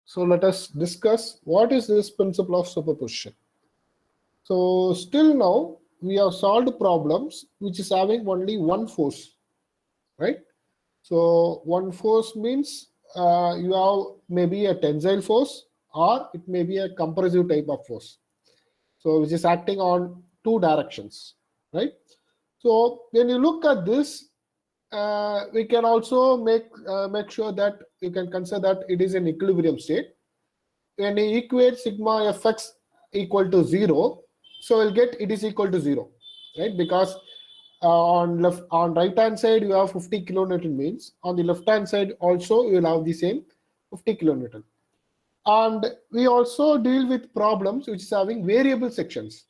So let us discuss what is this principle of superposition. So still now we have solved problems which is having only one force, right? So one force means you have maybe a tensile force or it may be a compressive type of force. So which is acting on two directions, right? So when you look at this, we can also make sure that you can consider that it is an equilibrium state. When you equate sigma fx equal to 0, so we'll get it is equal to 0, right? Because on right hand side you have 50 kilonewton means on the left hand side also you will have the same 50 kilonewton. And we also deal with problems which is having variable sections.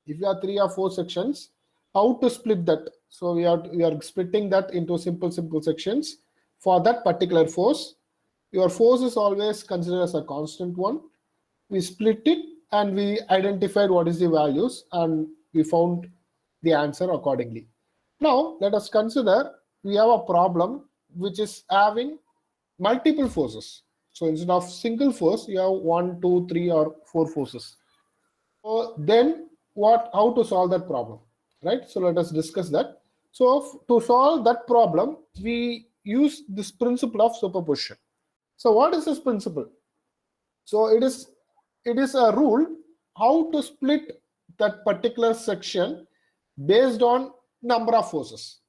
If you have 3 or 4 sections, how to split that? So we are splitting that into simple sections for that particular force. Your force is always considered as a constant one. We split it and we identified what is the values and we found the answer accordingly. Now let us consider we have a problem which is having multiple forces. So instead of single force, you have 1, 2, 3 or 4 forces. So then how to solve that problem, right? So let us discuss that. So to solve that problem, we use this principle of superposition. So what is this principle? So it is a rule how to split that particular section based on number of forces.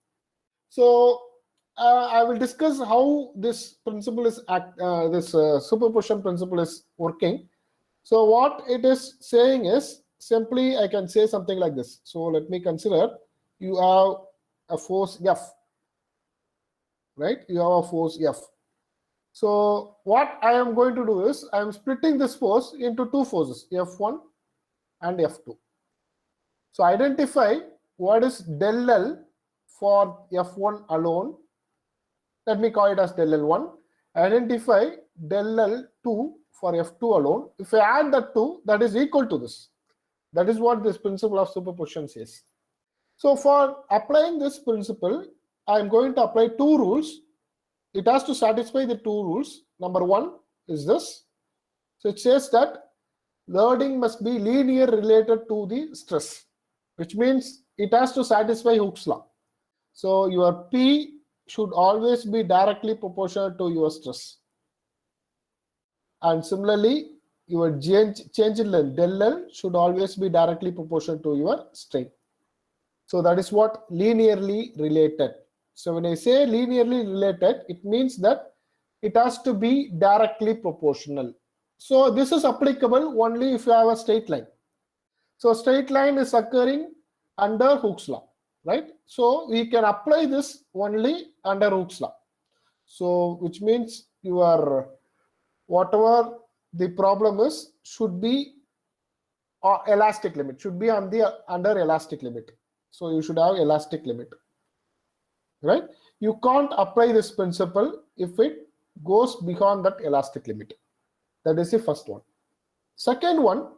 So I will discuss how this principle is superposition principle is working. So what it is saying is simply I can say something like this. So let me consider you have a force F, right? You have a force F. So what I am going to do is I am splitting this force into two forces, F1 and F2. So identify what is del L for F1 alone. Let me call it as del L1. Identify del L2 for F2 alone. If I add that 2, that is equal to this. That is what this principle of superposition says. So for applying this principle, I am going to apply two rules. It has to satisfy the two rules. Number one is this. So it says that loading must be linear related to the stress, which means it has to satisfy Hooke's law. So your P should always be directly proportional to your stress. And similarly, your change in length del L should always be directly proportional to your strain. So that is what linearly related. So when I say linearly related, it means that it has to be directly proportional. So this is applicable only if you have a straight line. So straight line is occurring under Hooke's law, right? So we can apply this only under Hooke's law. So which means your whatever the problem is should be elastic limit, should be on the under elastic limit. So you should have elastic limit, right? You can't apply this principle if it goes beyond that elastic limit. That is the first one. Second one,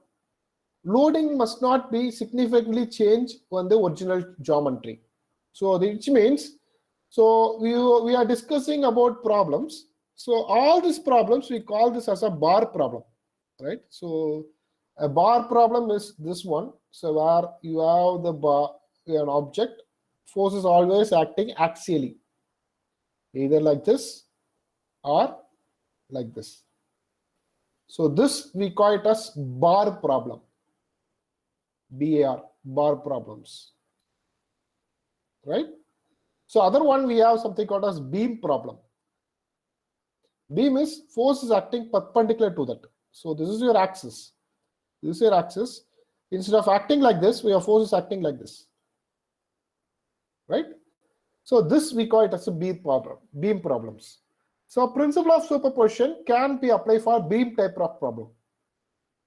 loading must not be significantly changed on the original geometry. So which means, so we are discussing about problems. So all these problems, we call this as a bar problem, right? So a bar problem is this one. So where you have the bar, an object, force is always acting axially, either like this or like this. So this we call it as bar problem. BAR, bar problems, right? So other one we have something called as beam problem. Beam is force is acting perpendicular to that. So this is your axis. This is your axis. Instead of acting like this, your force is acting like this, right? So this we call it as a beam problem, beam problems. So principle of superposition can be applied for beam type of problem.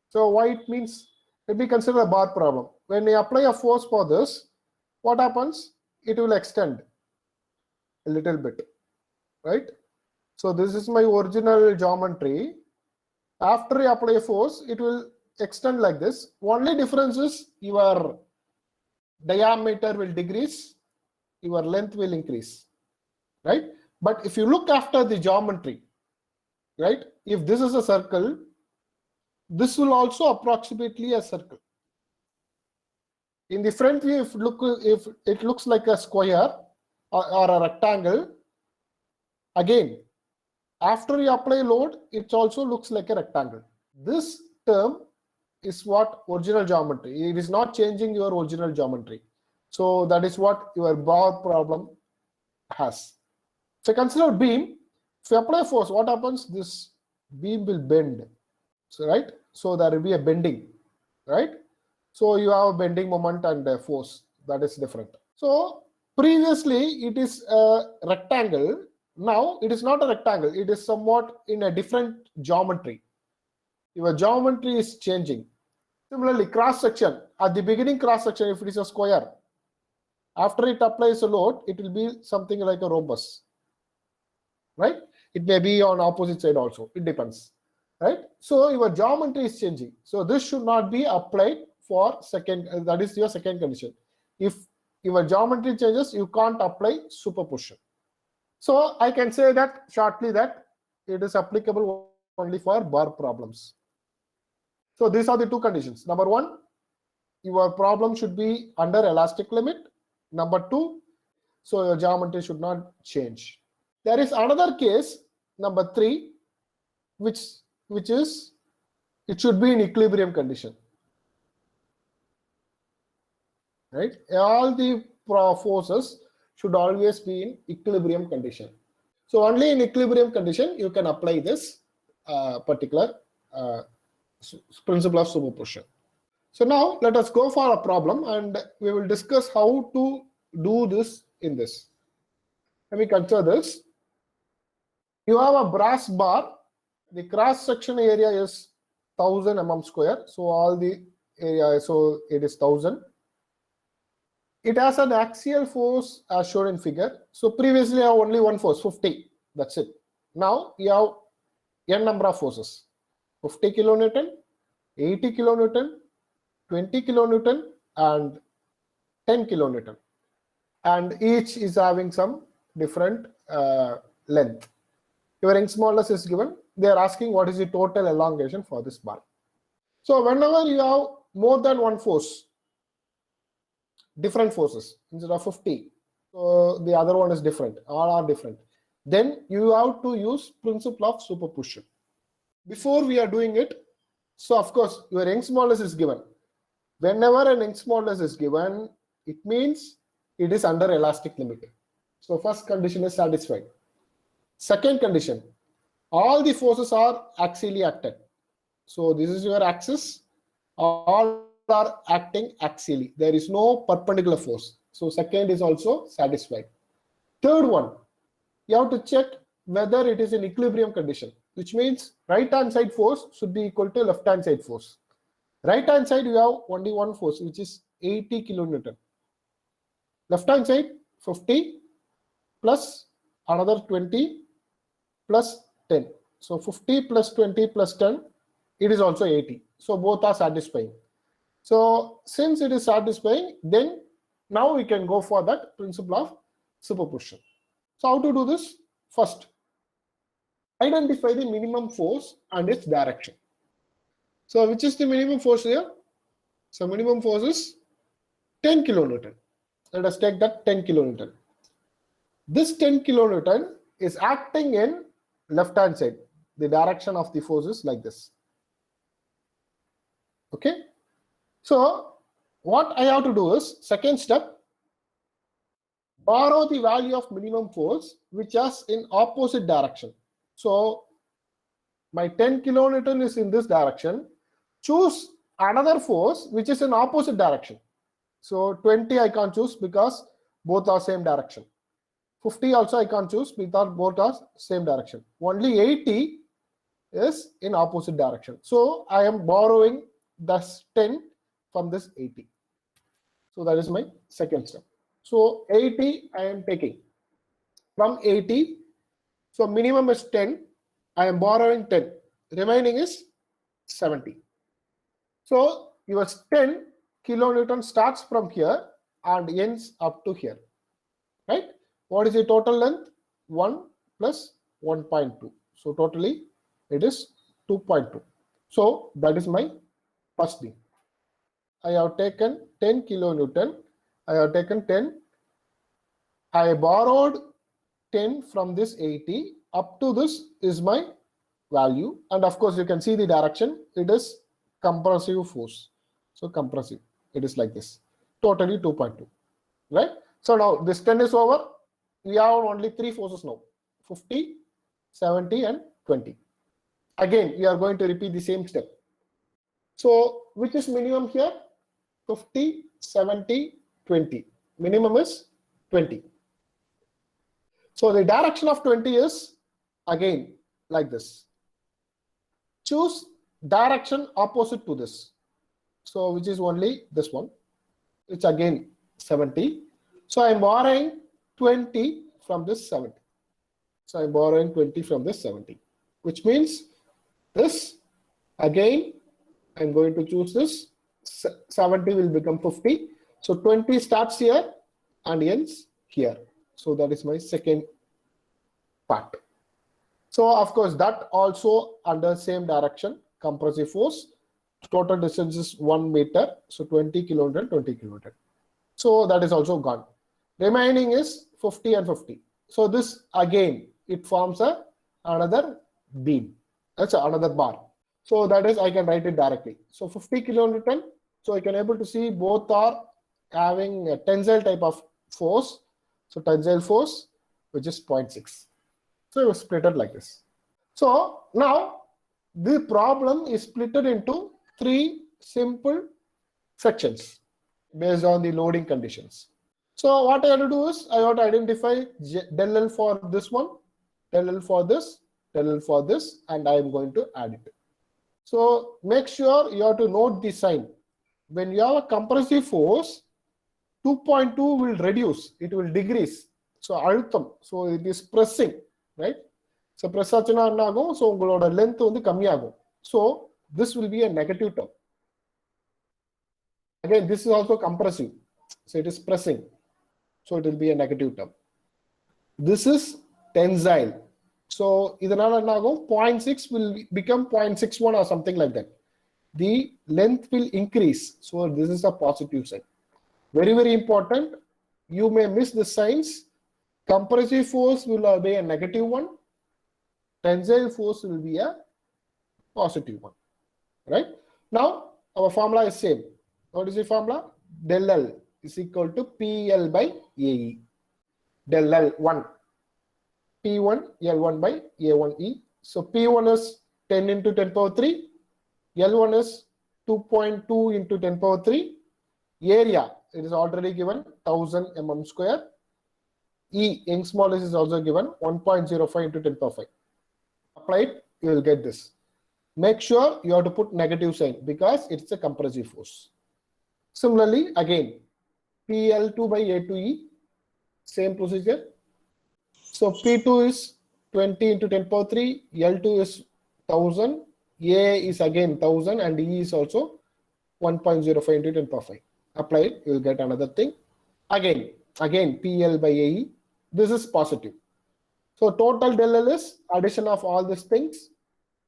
So why it means, let me consider a bar problem. When we apply a force for this, what happens? It will extend a little bit, right? So this is my original geometry. After I apply a force, it will extend like this. Only difference is your diameter will decrease, your length will increase, right? But if you look after the geometry, right, if this is a circle, this will also approximately a circle. In the front view, if it looks like a square or a rectangle, again, after you apply load, it also looks like a rectangle. This term is what original geometry. It is not changing your original geometry. So that is what your bar problem has. So consider beam. If you apply force, what happens? This beam will bend. So right. So there will be a bending, right? So you have a bending moment and a force. That is different. So previously it is a rectangle. Now it is not a rectangle. It is somewhat in a different geometry. Your geometry is changing. Similarly, cross section. At the beginning, cross section, if it is a square, after it applies a load, it will be something like a rhombus, right? It may be on opposite side also. It depends, right? So your geometry is changing. So this should not be applied for second. That is your second condition. If your geometry changes, you can't apply superposition. So I can say that shortly that it is applicable only for bar problems. So these are the two conditions. Number one, your problem should be under elastic limit. Number two, so your geometry should not change. There is another case, number three, which is it should be in equilibrium condition. Right? All the forces should always be in equilibrium condition. So only in equilibrium condition you can apply this particular principle of superposition. So now let us go for a problem and we will discuss how to do this in this. Let me consider this. You have a brass bar. The cross section area is 1000 mm square. So all the area, so it is 1000. It has an axial force as shown in figure. So previously I have only one force, 50. That's it. Now you have n number of forces. 50 kilonewton, 80 kilonewton, 20 kilonewton, and 10 kilonewton. And each is having some different length. Your Young's modulus is given. They are asking what is the total elongation for this bar. So whenever you have more than one force, different forces instead of 50, so the other one is different, all are different, then you have to use principle of superposition. Before we are doing it, so of course your Young's modulus is given. Whenever an Young's modulus is given, it means it is under elastic limit. So first condition is satisfied. Second condition, all the forces are axially acted. So this is your axis, all are acting axially. There is no perpendicular force. So second is also satisfied. Third one, you have to check whether it is in equilibrium condition, which means right hand side force should be equal to left hand side force. Right hand side you have only one force, which is 80 kilonewton. Left hand side 50 plus another 20 plus 10. So 50 plus 20 plus 10, it is also 80. So both are satisfying. So since it is satisfying, then now we can go for that principle of superposition. So how to do this? First, identify the minimum force and its direction. So which is the minimum force here? So minimum force is 10 kilonewton. Let us take that 10 kilonewton. This 10 kilonewton is acting in left hand side. The direction of the force is like this. Okay. So what I have to do is, second step, borrow the value of minimum force which is in opposite direction. So my 10 kilonewton is in this direction. Choose another force which is in opposite direction. So 20 I can't choose because both are same direction. 50 also I can't choose because both are same direction. Only 80 is in opposite direction. So I am borrowing this 10 from this 80. So that is my second step. So 80 I am taking from 80. So minimum is 10. I am borrowing 10. Remaining is 70. So your 10 kilonewton starts from here and ends up to here, right? What is the total length? 1 plus 1.2. So totally It is 2.2. So that is my first thing. I have taken 10 kilonewton. I have taken 10. I borrowed 10 from this 80. Up to this is my value. And of course, you can see the direction. It is compressive force. So compressive. It is like this. Totally 2.2. Right? So now this 10 is over. We have only three forces now. 50, 70, and 20. Again, we are going to repeat the same step. So which is minimum here? 50, 70, 20. Minimum is 20. So the direction of 20 is again like this. Choose direction opposite to this. So which is only this one. It's again 70. So I'm borrowing 20 from this 70. So I'm borrowing 20 from this 70, which means this again I'm going to choose this. 70 will become 50. So 20 starts here and ends here. So that is my second part. So of course that also under same direction, compressive force. Total distance is 1 meter. So 20 kilonewton, 20 kilonewton. So that is also gone. Remaining is 50 and 50. So this again it forms another beam. That's another bar. So that is, I can write it directly. So 50 kilonewton. So I can able to see both are having a tensile type of force. So tensile force, which is 0.6. So it was split like this. So now the problem is split into three simple sections based on the loading conditions. So what I have to do is I have to identify del L for this one, del L for this, del L for this, and I am going to add it. So make sure you have to note the sign. When you have a compressive force, 2.2 will reduce, it will decrease. So அழுத்தம், so it is pressing, right? So press ஆச்சுனா என்ன ஆகும்? So உங்களோட length வந்து கம்மியாகும். So this will be a negative term. Again, this is also compressive. So it is pressing. So it will be a negative term. This is tensile. So இதனால என்ன ஆகும்? 0.6 will become 0.61 or something like that. The length will increase. So this is a positive sign. Very, very important. You may miss the signs. Compressive force will be a negative one. Tensile force will be a positive one. Right? Now, our formula is same. What is the formula? Del L is equal to PL by AE. Del L1. P1 L1 by A1E. So P1 is 10 into 10 power 3. L1 is 2.2 into 10 power 3. Area, it is already given 1000 mm square. E, Young's modulus is also given 1.05 into 10 power 5. Apply it, you will get this. Make sure you have to put negative sign because it's a compressive force. Similarly, again, PL2 by A2E, same procedure. So P2 is 20 into 10 power 3, L2 is 1000, A is again 1000, and E is also 1.05 into 10 power 5. Apply it, you will get another thing. Again, PL by AE, this is positive. So total del L is addition of all these things,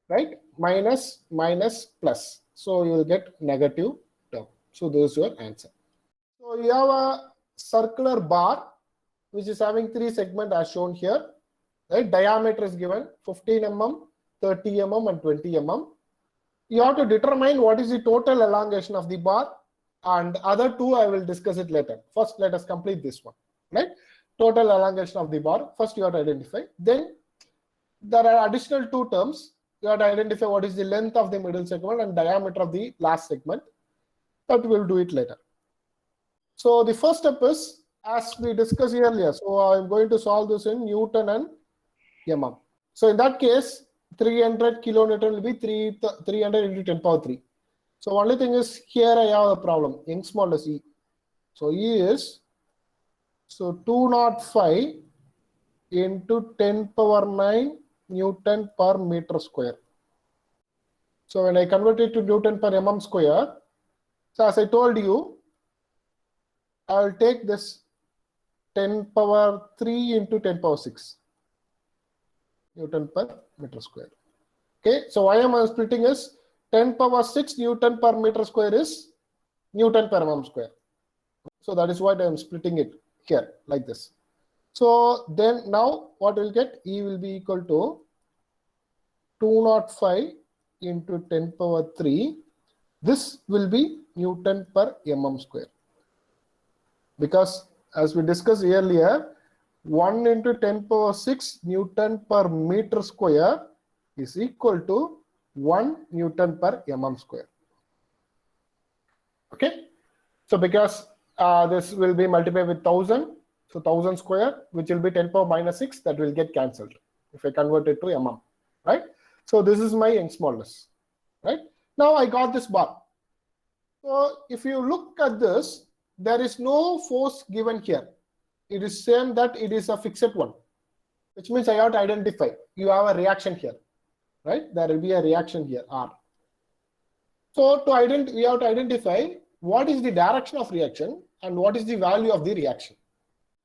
right? Minus, minus, plus. So you will get negative term. So this is your answer. So you have a circular bar which is having three segments as shown here. Right? Diameter is given 15 mm, 30 mm, and 20 mm. You have to determine what is the total elongation of the bar, and other two I will discuss it later. First, let us complete this one. Right? Total elongation of the bar. First, you have to identify. Then there are additional two terms. You have to identify what is the length of the middle segment and diameter of the last segment. But we will do it later. So the first step is, as we discussed earlier, so I'm going to solve this in Newton and mm. So in that case, 300 kilonewton will be 300 into 10 power 3. So only thing is here I have a problem. Young's modulus E. So E is 205 into 10 power 9 Newton per meter square. So when I convert it to Newton per mm square, so as I told you, I will take this 10 power 3 into 10 power 6 Newton per meter square. Okay, so why am I splitting is 10 power 6 Newton per meter square is Newton per mm square. So that is what I am splitting it here like this. So then now what we'll get, E will be equal to 205 into 10 power 3. This will be Newton per mm square. Because as we discussed earlier, 1 into 10 power 6 Newton per meter square is equal to 1 Newton per mm square. Okay. So because this will be multiplied with 1000, so 1000 square, which will be 10 power minus 6, that will get cancelled if I convert it to mm, right? So this is my Young's modulus, right? Now I got this bar. So if you look at this, there is no force given here. It is same that it is a fixed one, which means I have to identify. You have a reaction here, right? There will be a reaction here, R. So we have to identify what is the direction of reaction and what is the value of the reaction.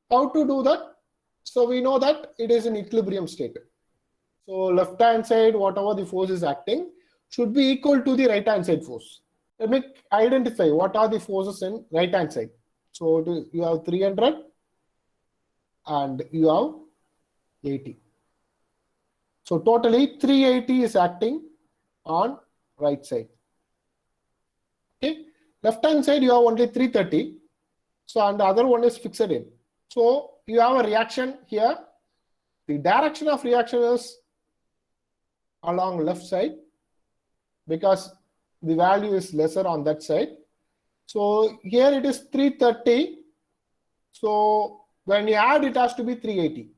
How to do that? So we know that it is in equilibrium state. So left hand side, whatever the force is acting, should be equal to the right hand side force. Let me identify what are the forces in right hand side. So you have 300 and you have 80. So totally 380 is acting on right side. Okay, left hand side you have only 330. So and the other one is fixed in. So you have a reaction here. The direction of reaction is along left side because the value is lesser on that side. So here it is 330. So when you add, it has to be 380,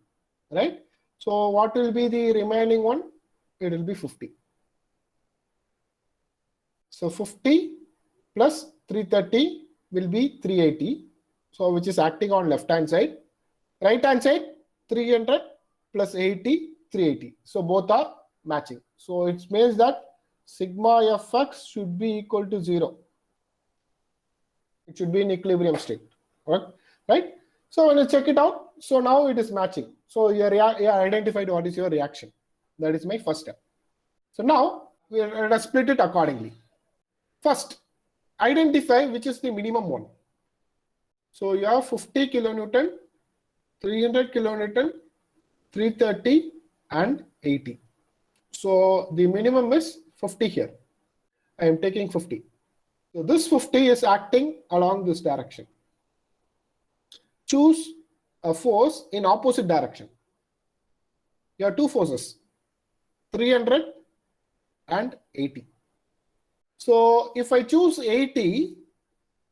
right? So what will be the remaining one? It will be 50. So 50 plus 330 will be 380. So which is acting on left hand side. Right hand side 300 plus 80, 380. So both are matching. So it means that sigma fx should be equal to 0. It should be in equilibrium state, right? So when you check it out, so now it is matching. So you identified what is your reaction. That is my first step. So now we are going to split it accordingly. First, identify which is the minimum one. So you have 50 kilonewton, 300 kilonewton, 330 and 80. So the minimum is 50 here. I am taking 50. So this 50 is acting along this direction. Choose a force in opposite direction. You have two forces, 300 and 80. So if I choose 80,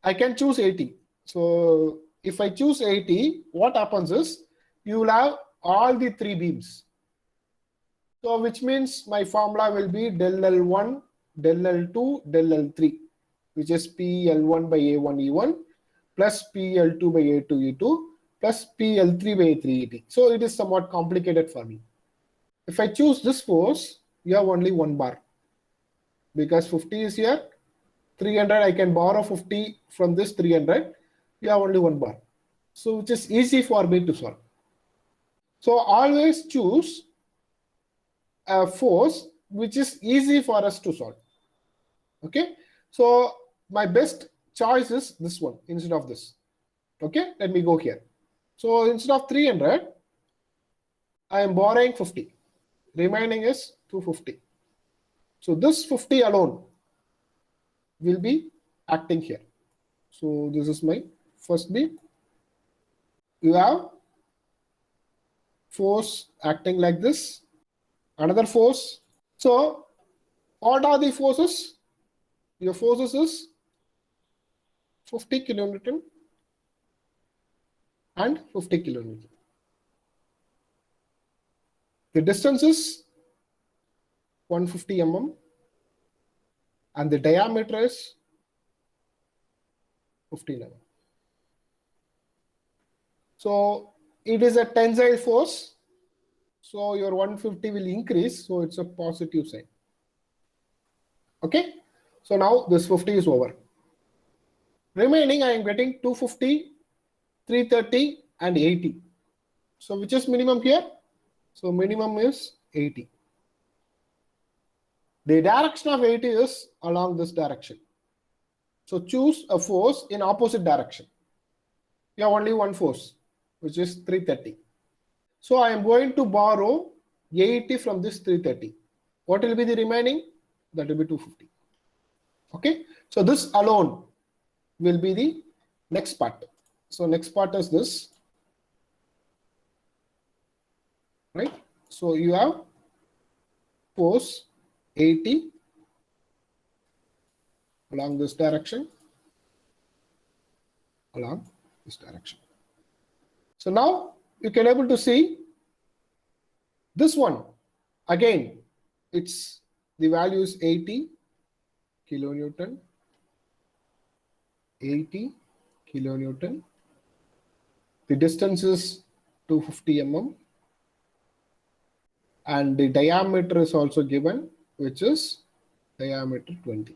I can choose 80. So if I choose 80, what happens is you will have all the three beams. So which means my formula will be del L1, del L2, del L3, which is PL1 by A1 E1 plus PL2 by A2 E2 plus PL3 by A3 Et. So it is somewhat complicated for me. If I choose this force, you have only one bar. Because 50 is here, 300, I can borrow 50 from this 300. You have only one bar. So which is easy for me to solve. So always choose a force which is easy for us to solve. Okay. So my best choice is this one instead of this. Okay. Let me go here. So instead of 300, I am borrowing 50. Remaining is 250. So this 50 alone will be acting here. So this is my first beam. You have force acting like this. Another force. So what are the forces? Your forces is 50 kilonewton and 50 kilonewton. The distance is 150 mm and the diameter is 15 mm. So it is a tensile force. So your 150 will increase. So it's a positive sign. Okay. So now this 50 is over. Remaining, I am getting 250, 330 and 80. So which is minimum here? So minimum is 80. The direction of 80 is along this direction. So choose a force in opposite direction. You have only one force, which is 330. So I am going to borrow 80 from this 330. What will be the remaining? That will be 250. Okay. So this alone will be the next part. So next part is this. Right. So you have force 80 along this direction, along this direction. So now you can able to see this one. Again, it's the value is 80 kilonewton, 80 kilonewton. The distance is 250 mm. And the diameter is also given, which is diameter 20.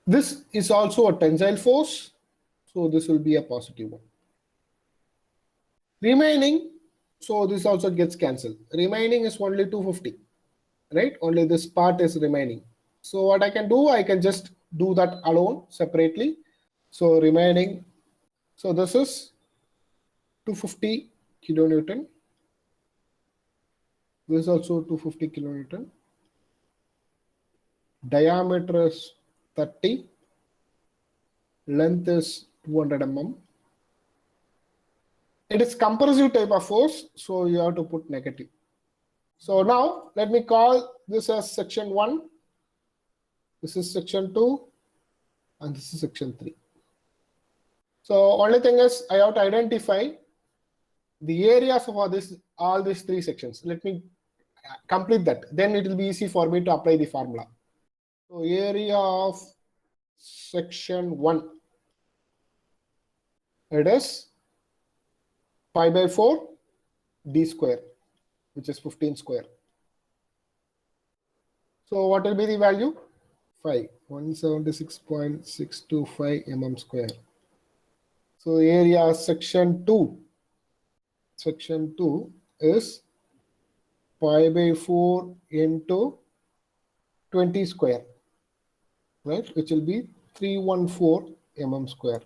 This is also a tensile force, so this will be a positive one. Remaining, so this also gets cancelled. Remaining is only 250, right? Only this part is remaining. So what I can do, I can just do that alone separately. So remaining, so this is 250 kilonewton. This is also 250 kilonewton. Diameter is 30. Length is 200 mm. It is compressive type of force, so you have to put negative. So now let me call this as section 1. This is section 2. And this is section 3. So only thing is I have to identify the areas of all these three sections. Let me complete that. Then it will be easy for me to apply the formula. So area of section 1, it is pi by 4 d square, which is 15 square. So what will be the value? 176.625 mm square. So area section 2. Section 2 is pi by 4 into 20 square, right? Which will be 314 mm square.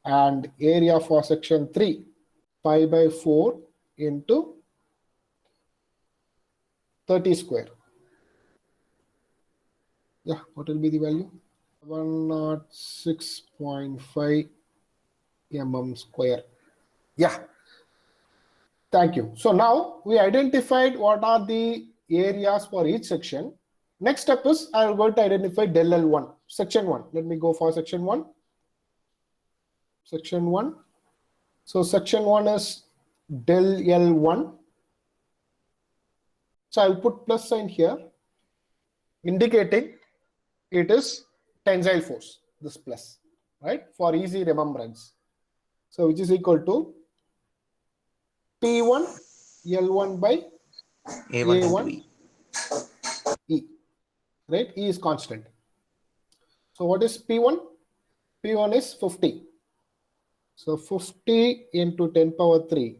And area for section 3, pi by 4 into 30 square. Yeah, what will be the value? 106.5 mm square. Yeah. Thank you. So now we identified what are the areas for each section. Next step is I am going to identify del L1, section 1. Let me go for section 1. Section 1. So section 1 is del L1. So I will put plus sign here, indicating it is tensile force, this plus, right? For easy remembrance. So which is equal to P1 L1 by A1 E, right? E is constant. So what is P1? P1 is 50. So 50 into 10 power 3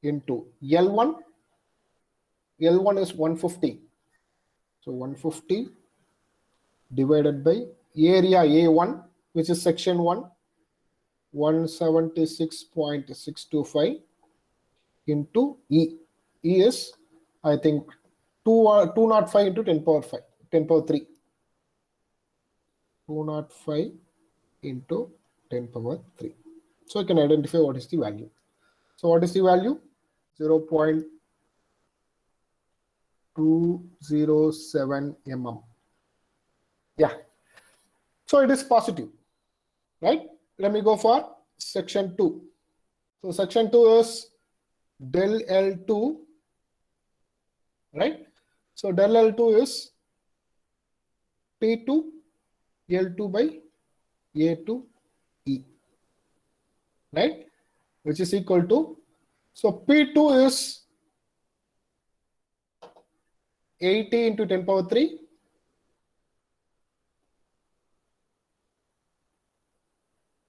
into L1. L1 is 150. So 150 divided by area A1, which is section 1, 176.625 into E. E is, I think, 205 into 10 power 5, 10 power 3. 205 into 10 power 3. So I can identify what is the value. So what is the value? 0.207 mm. Yeah. So it is positive, right? Let me go for section 2. So section 2 is del L2, right? So del L2 is P2 L2 by A2 E, right? Which is equal to, so P2 is 80 into 10 power 3.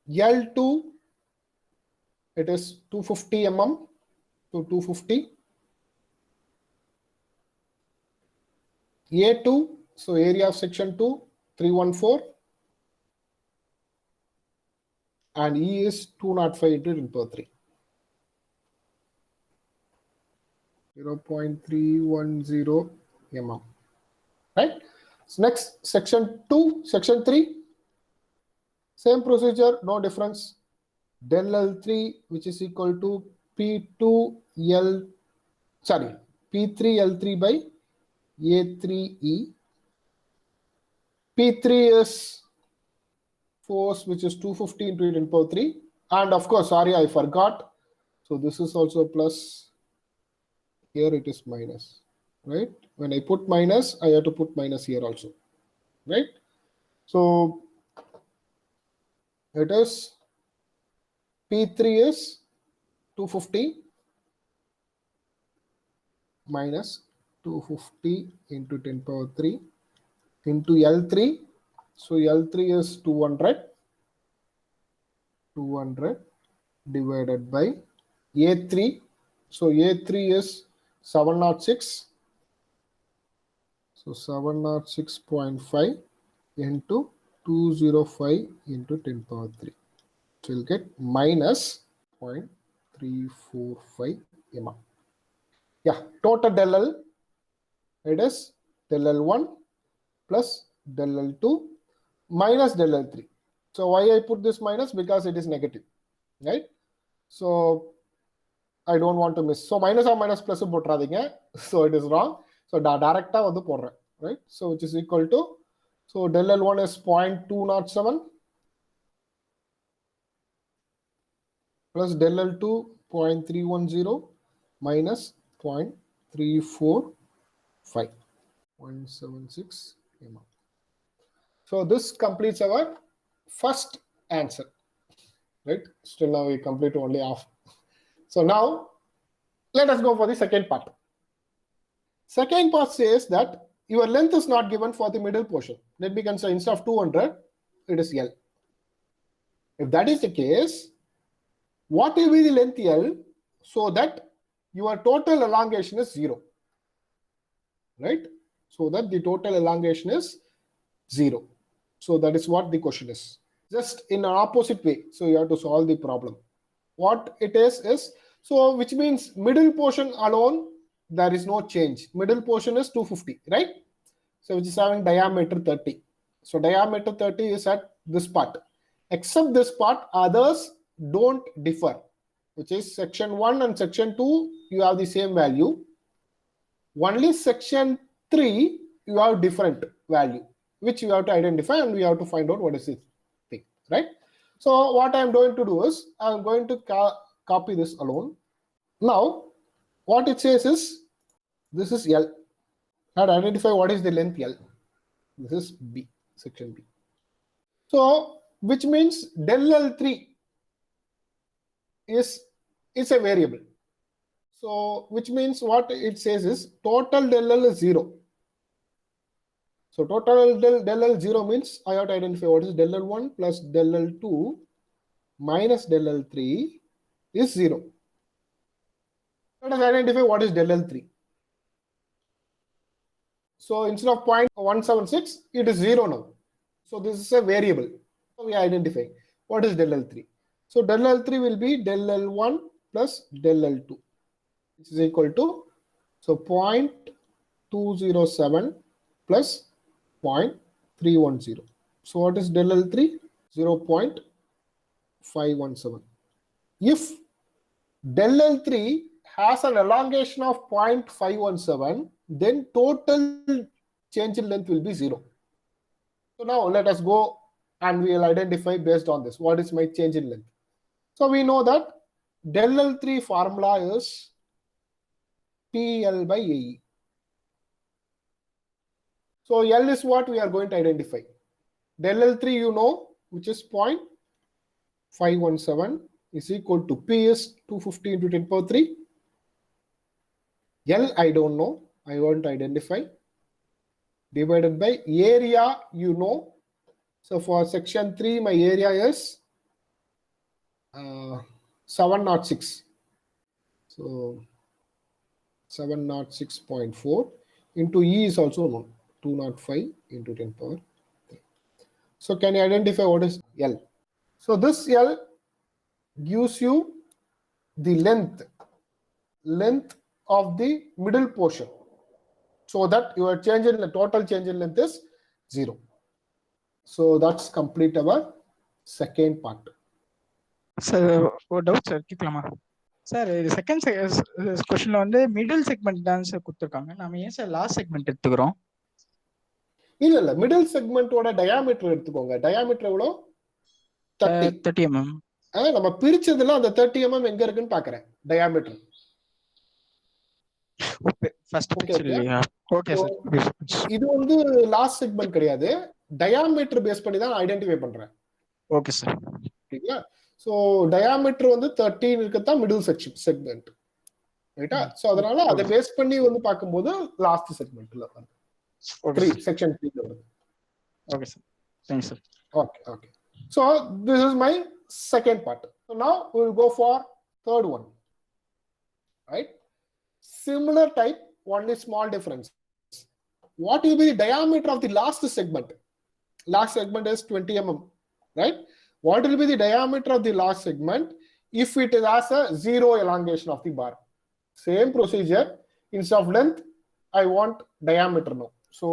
L2, it is 250 mm, so 250 A2, so area of section 2, 314, and E is 205 into 10 power 3. 0.310 mm. Right? So next, section 2, section 3, same procedure, no difference. Del L3, which is equal to P2L, sorry, P3L3 by A3E. P3 is force, which is 250 into 10 power 3. And of course, sorry, I forgot. So this is also plus. Here it is minus, right? When I put minus, I have to put minus here also, right? So it is P3 is 250 minus 250 into 10 power 3 into L3. So L3 is 200 divided by A3. So A3 is 706. So 706.5 into 205 into 10 power 3. So you'll get minus 0.345 mm. Yeah, total del L, it is del L1 plus del L2 minus del L3. So why I put this minus? Because it is negative, right? So I don't want to miss. So minus or minus plus போட்றாதீங்க. So it is wrong. So direct வந்து போடுறேன், right? So which is equal to, so del L1 is 0.207 plus del L2 0.310 minus 0.345, 176 mm. So this completes our first answer, right? Still now we complete only half. So now let us go for the second part. Second part says that your length is not given for the middle portion. Let me consider instead of 200, it is L. If that is the case, what will be the length L so that your total elongation is 0, right? So that the total elongation is 0. So that is what the question is. Just in an opposite way. So you have to solve the problem. What it is, so which means middle portion alone, there is no change. Middle portion is 250, right? So which is having diameter 30. So diameter 30 is at this part. Except this part, others don't differ, which is section 1 and section 2, you have the same value. Only section 3, you have different value, which you have to identify and we have to find out what is this thing, right? So what I'm going to do is, I'm going to copy this alone. Now, what it says is, this is L. Now identify what is the length L. This is B, section B. So, which means del L3 is a variable. So, which means what it says is total del L is 0. So, total del L 0 means I have to identify what is del L1 plus del L2 minus del L3 is 0. Let us identify what is del L3. So, instead of 0.176, it is 0 now. So, this is a variable. So, we identify what is del L3. So, del L3 will be del L1 plus del L2, which is equal to, so 0.207 plus 0.310. So, what is del L3? 0.517. If del L3 has an elongation of 0.517, then total change in length will be 0. So now let us go and we will identify based on this, what is my change in length. So we know that del L3 formula is PL by AE. So L is what we are going to identify. Del L3 you know, which is 0.517 is equal to P is 250 into 10 power 3. L I don't know, I want to identify, divided by area you know. So for section 3 my area is 706. So 706.4 into E is also known. 205 into 10 power 3. So can you identify what is L? So this L gives you the length of the middle portion, so that your change in the total change in length is 0. So that's complete our second part. Sir, what doubt sir? கேட்கலாமா sir? இது second கொஸ்டின்ல வந்து middle segment தான் sir கொடுத்துருக்காங்க. நாம ஏன் sir last segment எடுத்துக்கிறோம்? இல்ல மிடில் செக்மெண்டோட டயாமீட்டர் எடுத்துக்கோங்க. டயாமீட்டர் எவ்வளோ? 30 mm. நம்ம பிரிச்சதுல அந்த 30 mm எங்க இருக்குன்னு பாக்குறேன். டயாமீட்டர் ஃபர்ஸ்ட் பிக்சர்லயா? Okay sir. இது வந்து லாஸ்ட் செக்மெண்ட் கிடையாது, டயாமீட்டர் பேஸ் பண்ணி தான் ஐடென்டிஃபை பண்றேன். Okay sir. ஓகேங்களா? சோ டயாமீட்டர் வந்து 13 இருக்கதான் மிடில் செக்மெண்ட், ரைட்டா? சோ அதனால அதை பேஸ் பண்ணி வந்து பாக்கும்போது லாஸ்ட் செக்மெண்ட்ல வருது. 3 செக்ஷன் 3 ல வருது. Okay sir. Thanks sir. Okay. So this is my second part. So now we will go for third one, right? Similar type, only small difference. What will be the diameter of the last segment? Last segment is 20 mm, right? What will be the diameter of the last segment if it has a 0 elongation of the bar? Same procedure. Instead of length, I want diameter now. So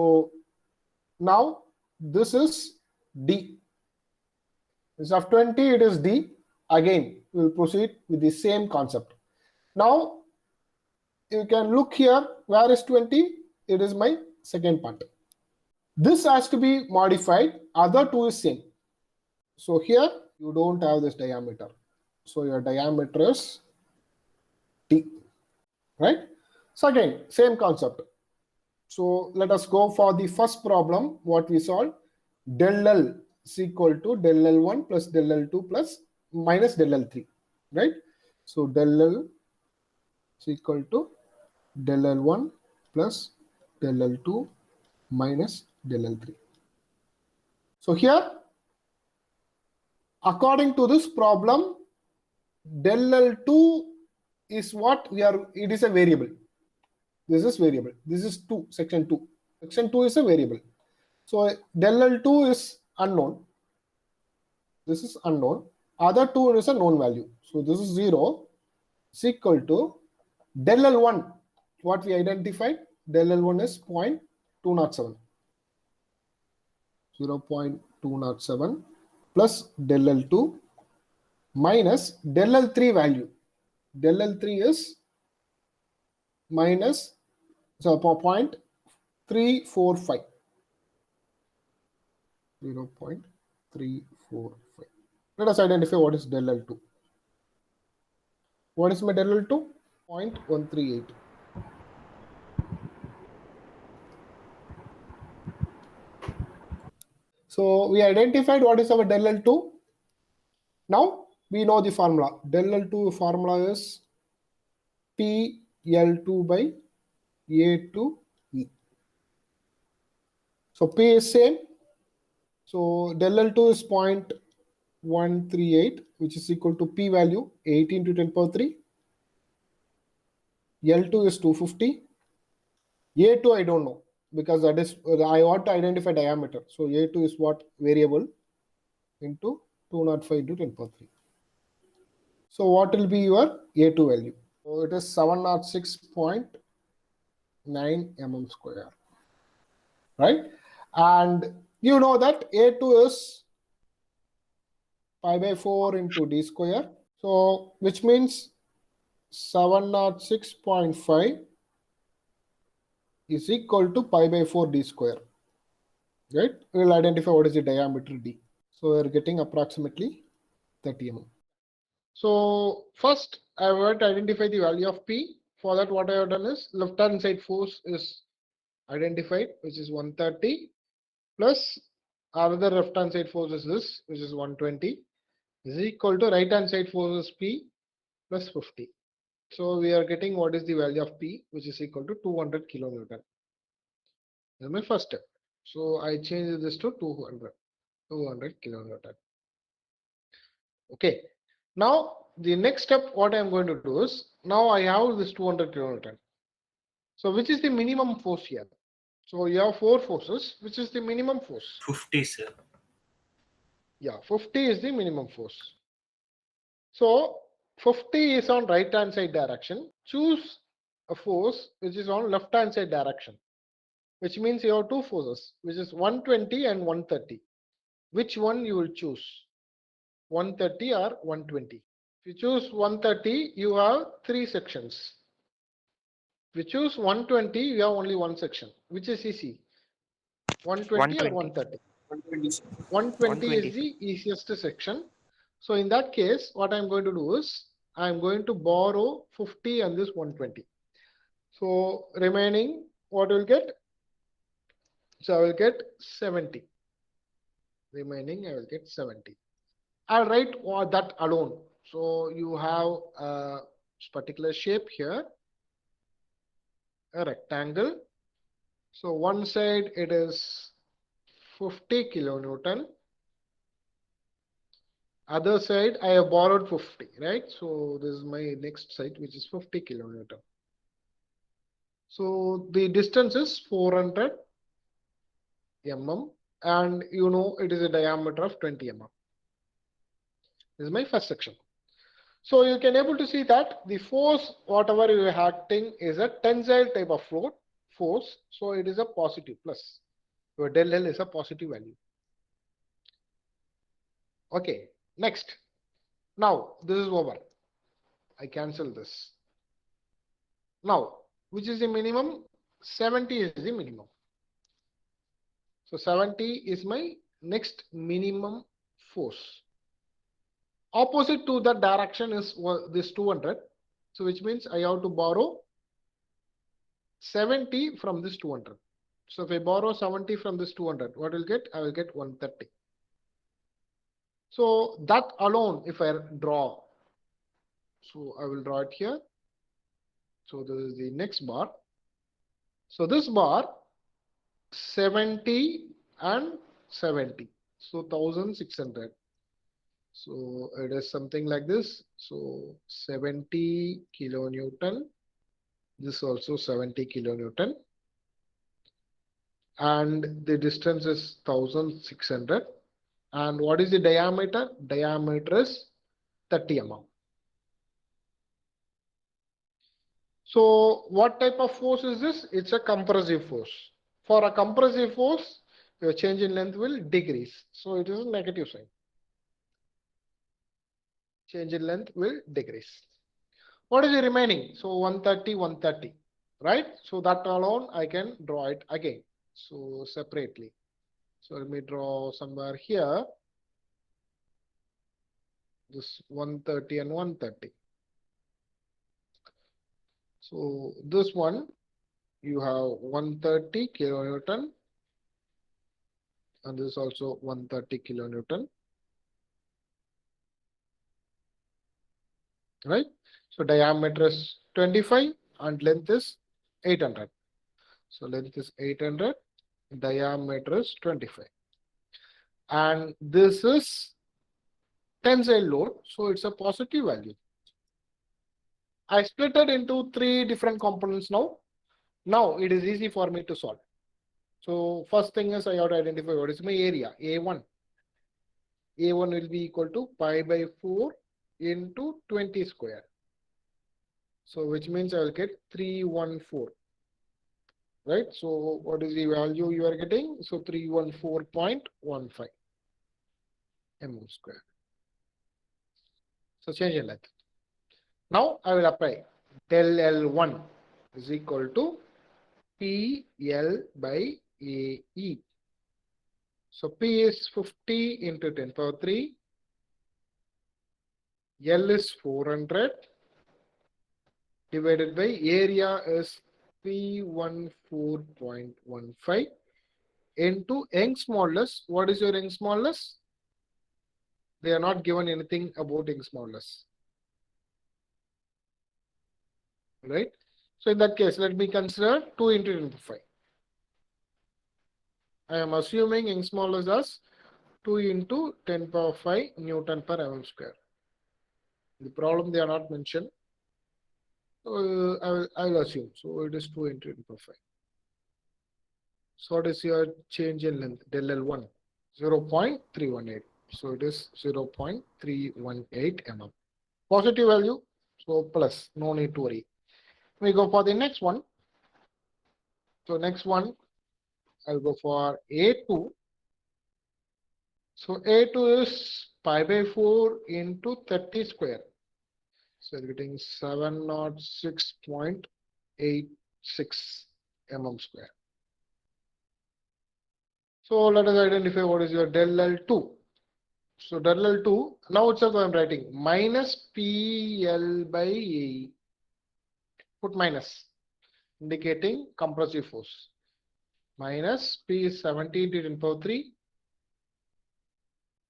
now this is D. Instead of 20, it is D. Again, we will proceed with the same concept. Now you can look here. Where is 20? It is my second part. This has to be modified. Other two is same. So here you don't have this diameter. So your diameter is D, right? So again, same concept. So let us go for the first problem. What we solved, del L is equal to del L1 plus del L2 plus minus del L3, right? So del L is equal to del L1 plus del L2 minus del L3. So here, according to this problem, del L2 is what we are, it is a variable. This is variable. This is 2, section 2. Section 2 is a variable. So del L2 is unknown. This is unknown. Other 2 is a known value. So this is 0 is equal to del L1. What we identified, del L1 is 0.207. 0.207 plus del L2 minus del L3 value. Del L3 is minus 0.345. 0.345. Let us identify what is del L2. What is my del L2? 0.138. So we identified what is our del L2. Now we know the formula. Del L2 formula is PL2 by A2E. So P is same. So del L2 is 0.138, which is equal to P value 18 to 10 power 3. L2 is 250. A2 I don't know, because that is, I want to identify diameter. So A2 is what? Variable into 205 to 10 power 3. So what will be your A2 value? So it is 706.9 mm square, right? And you know that A2 is pi by 4 into D square. So which means 706.5 is equal to pi by 4 D square, right? We will identify what is the diameter D. So we are getting approximately 30 mm. So first I want to identify the value of P. For that, what I have done is left hand side force is identified, which is 130, plus another left hand side force is this, which is 120, is equal to right hand side force is P plus 50. So we are getting what is the value of P, which is equal to 200 kilonewton. This is my first step. So I change this to 200 kilonewton. Okay. Now the next step, what I am going to do is, now I have this 200 kilonewton. So which is the minimum force here? So you have 4 forces, which is the minimum force. 50, sir. Yeah, 50 is the minimum force. So 50 is on right hand side direction. Choose a force which is on left hand side direction, which means you have 2 forces, which is 120 and 130. Which one you will choose? 130 or 120? If you choose 130, you have 3 sections. If you choose 120, you have only 1 section, which is easy. 120 or 130? 120 is the easiest section. So in that case, what I'm going to do is I'm going to borrow 50 and this 120. So remaining, what will get? So I will get 70. Remaining, I will get 70. I'll write that alone. So you have a particular shape here, a rectangle. So one side it is 50 kilonewton. Other side I have borrowed 50, right? So this is my next side, which is 50 kilonewton. So the distance is 400 mm, and you know it is a diameter of 20 mm. This is my first section. So you can able to see that the force, whatever you are acting, is a tensile type of force. So it is a positive plus. Your del L is a positive value. Okay, next. Now this is over. I cancel this. Now, which is the minimum? 70 is the minimum. So 70 is my next minimum force. Opposite to that direction is this 200. So which means I have to borrow 70 from this 200. So if I borrow 70 from this 200, what will get? I will get 130. So that alone, if I draw, so I will draw it here. So this is the next bar. So this bar, 70 and 70. So 1600. So it is something like this. So 70 kilonewton. This also 70 kilonewton. And the distance is 1600. And what is the diameter? Diameter is 30 mm. So what type of force is this? It's a compressive force. For a compressive force, your change in length will decrease. So it is a negative sign. Change in length will decrease. What is the remaining? So 130, 130, right? So that alone I can draw it again. So separately. So let me draw somewhere here. This 130 and 130. So this one, you have 130 kilonewton, and this is also 130 kilonewton, right? So diameter is 25 and length is 800. So length is 800, diameter is 25. And this is tensile load, so it's a positive value. I split it into 3 different components now. Now it is easy for me to solve. So first thing is I have to identify what is my area, A1. A1 will be equal to pi by 4 into 20 square. So which means I will get 314, right? So what is the value you are getting? So 314.15 mm square. So change in length. Now I will apply del L1 is equal to PL by AE. So P is 50 into 10 power 3. L is 400 divided by area is 314.15 into Young's modulus. What is your Young's modulus? They are not given anything about Young's modulus, right? So in that case, let me consider 2 into 10 to 5. I am assuming Young's modulus as 2 into 10 power 5 Newton per mm square. The problem they are not mentioned. So I will assume. So it is 2 into 10 power 5. So what is your change in length? Del L1, 0.318. So it is 0.318 mm. Positive value, so plus, no need to worry. We go for the next one. So next one, I'll go for A2. So A2 is pi by 4 into 30 square. So we're getting 706.86 mm square. So let us identify what is your del L2. So del L2, now itself I am writing minus PL by A. Put minus, indicating compressive force. Minus P is 17 to 10 power 3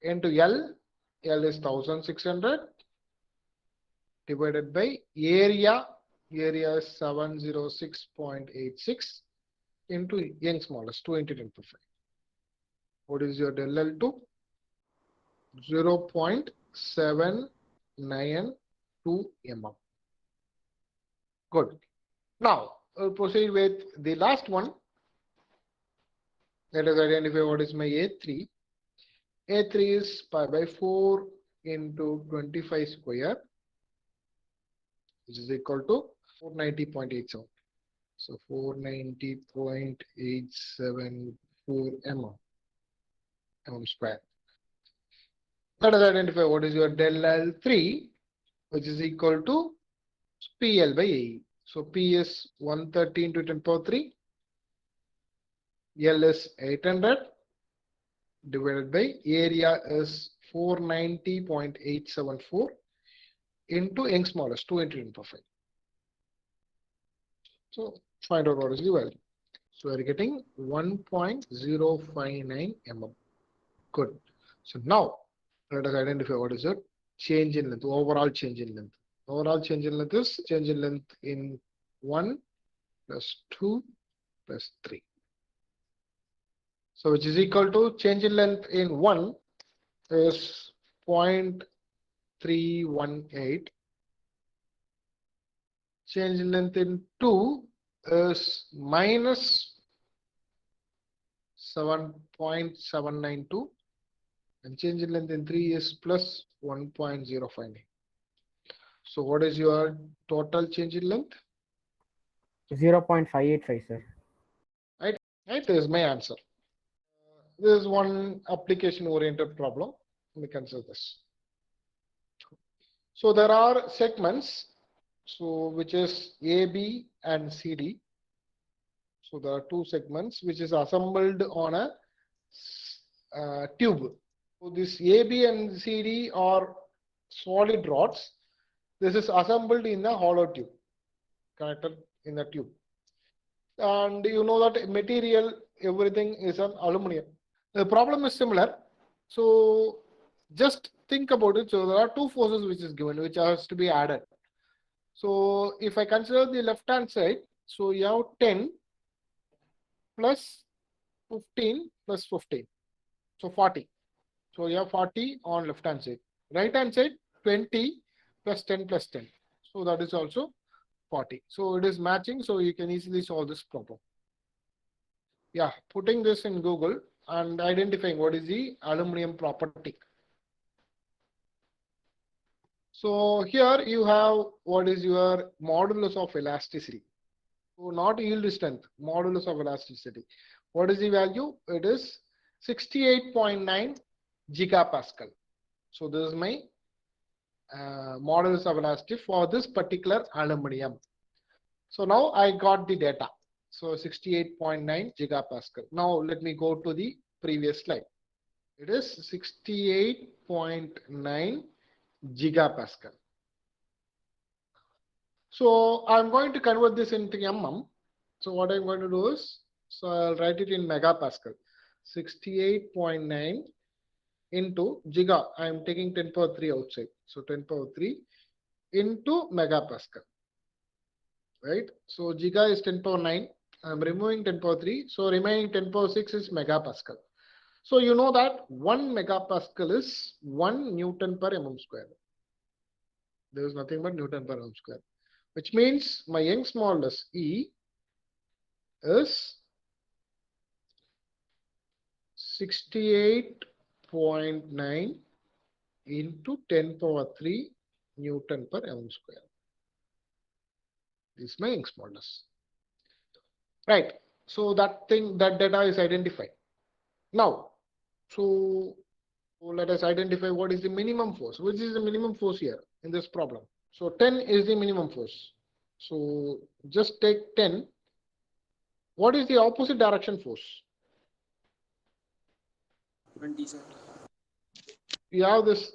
into L. L is 1600 divided by area. Area is 706.86 into Young's smallest, 2 into 10 power 5. What is your del L2? 0.792 mm. Good. Now, we'll proceed with the last one. Let us identify what is my A3. A3 is pi by 4 into 25 square, which is equal to 490.87. So 490.874 mm square. Let us identify what is your del L3, which is equal to PL by A. So P is 113 to 10 power 3. L is 800 divided by area is 490.874 into Young's smallest, 2 into 10 power 5. So find out what is the value. So we're getting 1.059 mm. Good. So now let us identify what is the change in length, overall change in length. Overall change in length is change in length in 1 plus 2 plus 3. So which is equal to change in length in 1 is 0.318. Change in length in 2 is minus 7.792. And change in length in 3 is plus 1.059. So what is your total change in length? 0.585, sir. Right, this is my answer. This is one application oriented problem. We consider this. So there are segments, so which is AB and CD. So there are two segments which is assembled on a tube. So this AB and CD are solid rods. This is assembled in a hollow tube, connected in a tube. And you know that material, everything is an aluminum. The problem is similar. So just think about it. So there are two forces which is given, which has to be added. So if I consider the left hand side, so you have 10 plus 15 plus 15. So 40. So you have 40 on left hand side. Right hand side, 20 plus 10 plus 10. So that is also 40. So it is matching. So you can easily solve this problem. Yeah, putting this in Google and identifying what is the aluminum property. So here you have what is your modulus of elasticity. So not yield strength, modulus of elasticity. What is the value? It is 68.9 gigapascal. So this is my modulus of elasticity for this particular aluminum. So now I got the data. So 68.9 gigapascal. Now let me go to the previous slide. It is 68.9 gigapascal. So I'm going to convert this into mm. So what I'm going to do is, so I'll write it in megapascal. 68.9 into giga. I'm taking 10 power 3 outside. So 10 power 3 into megapascal. Right? So giga is 10 power 9. I'm removing 10 power 3. So remaining 10 power 6 is megapascal. So you know that 1 megapascal is 1 Newton per mm square. There is nothing but Newton per mm square. Which means my Young's modulus E is 68.9 into 10 power 3 Newton per mm square. This is my Young's modulus. Right. So that data is identified. Now, so let us identify what is the minimum force. Which is the minimum force here in this problem? So 10 is the minimum force. So just take 10. What is the opposite direction force? 20, sir. You have this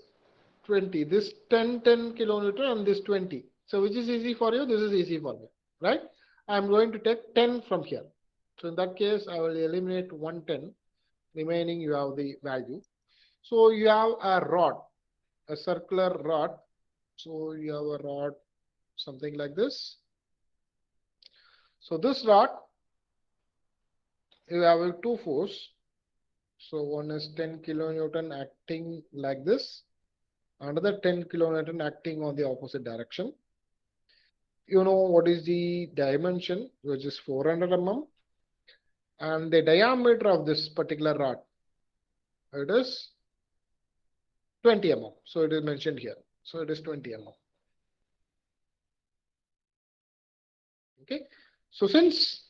20, this 10 kilonewton and this 20. So which is easy for you? This is easy for me, right? I'm going to take 10 from here. So in that case, I will eliminate 110. Remaining, you have the value. So you have a rod, a circular rod. So you have a rod, something like this. So this rod, you have a two force. So one is 10 kilonewton acting like this. Another 10 kilonewton acting on the opposite direction. You know what is the dimension, which is 400 mm, and the diameter of this particular rod, it is 20 mm. So it is mentioned here. So it is 20 mm. Okay. So since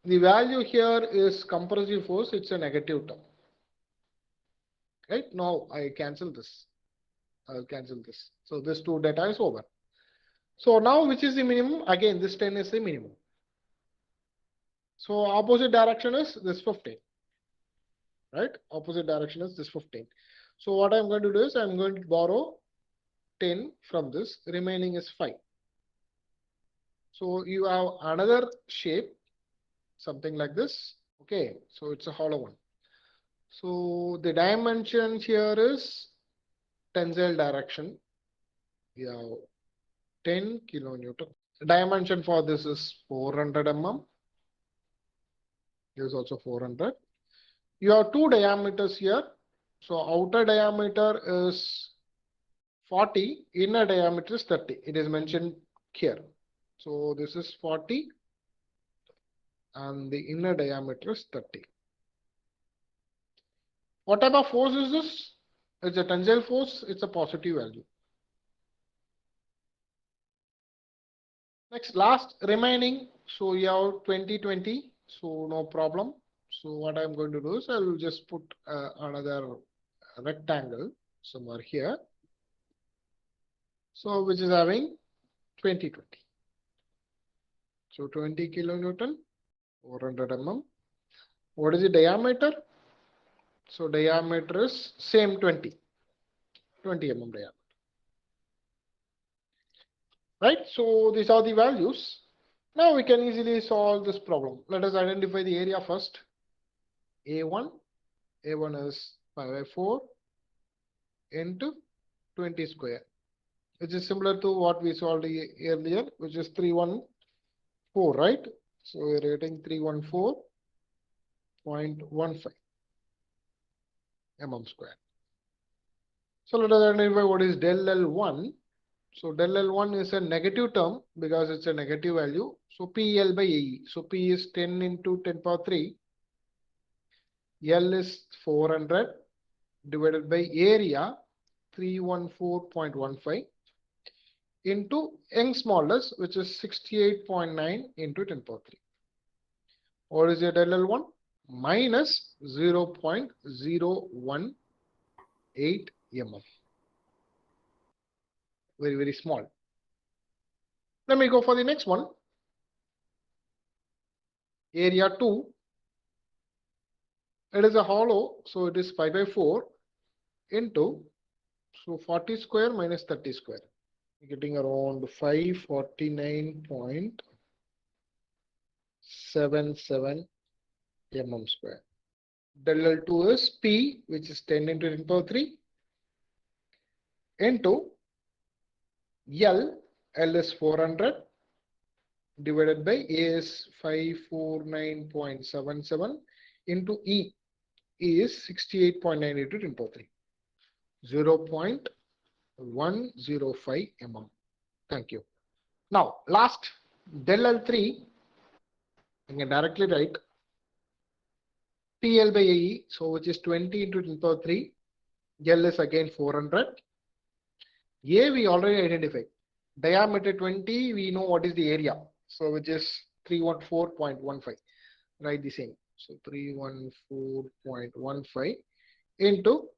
the value here is compressive force, it's a negative term. Right. Now I cancel this. I'll cancel this. So this two data is over. So now which is the minimum? Again, this 10 is the minimum. So opposite direction is this 15. Right? Opposite direction is this 15. So what I'm going to do is I'm going to borrow 10 from this. Remaining is 5. So you have another shape, something like this. Okay. So it's a hollow one. So the dimension here is tensile direction. You have 10 kilonewton. The dimension for this is 400 mm. This is also 400. You have two diameters here. So outer diameter is 40, inner diameter is 30. It is mentioned here. So this is 40 and the inner diameter is 30. What type of force is this? It's a tensile force. It's a positive value. Next, last remaining. So you have 20, 20. So no problem. So what I'm going to do is I will just put another rectangle somewhere here. So which is having 20, 20. So 20 kilonewton, 400 mm. What is the diameter? So diameter is same 20 mm diameter. Right? So these are the values. Now we can easily solve this problem. Let us identify the area first. A1 is 5 by 4 into 20 square, which is similar to what we solved earlier, which is 314, right? So we're getting 314.15 mm square. So let us identify what is del L1. So del L1 is a negative term because it's a negative value. So PL by AE. So P is 10 into 10 power 3. L is 400 divided by area 314.15 into Young's modulus, which is 68.9 into 10 power 3. What is your del L1? Minus 0.018 mm. Very, very small. Let me go for the next one. Area 2. It is a hollow, so it is 5 by 4 into, so 40 square minus 30 square. Getting around 549.77 mm square. Del L2 is P, which is 10 into 10 power 3 into L is 400 divided by A is 549.77 into E is 68.9 into 10 power 3. 0.105 mm. Thank you. Now, last del L3, I can directly write TL by AE, so which is 20 into 10 power 3. L is again 400. A we already identified. Diameter 20, we know what is the area. So which is 314.15. Write the same. So 314.15 into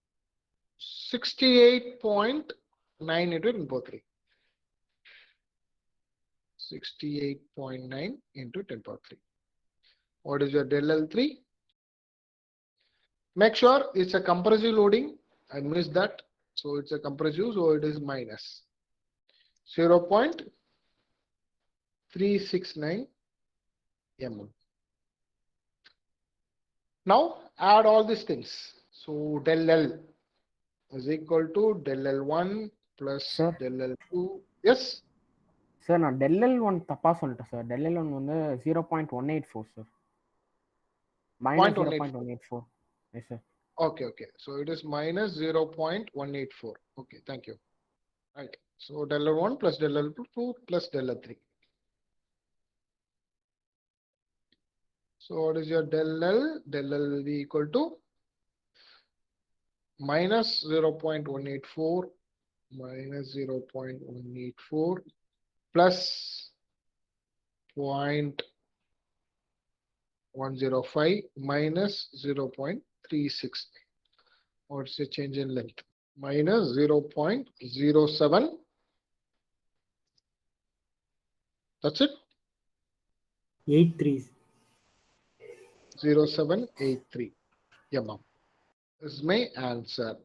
68.9 into 10 power 3. 68.9 into 10 power 3. What is your del L3? Make sure it's a compressive loading. I missed that. So it's a compressive, so it is minus 0.369 mm. Now add all these things. So del L is equal to del L1 plus Sir. del L2. Yes. Sir நான் del1 தப்பா சொல்லிட்டேன் sir. del1 வந்து 0.184 sir. minus 0.184. Yes sir. Okay. So it is minus 0.184. Okay, thank you. Right. So del L1 plus del L2 plus del L3. So what is your del L? Del L will be equal to minus 0.184 minus 0.184 plus 0.105 minus 0.36. What's the change in length? Minus 0.07. That's it. 83. 0783 mm. This is my answer.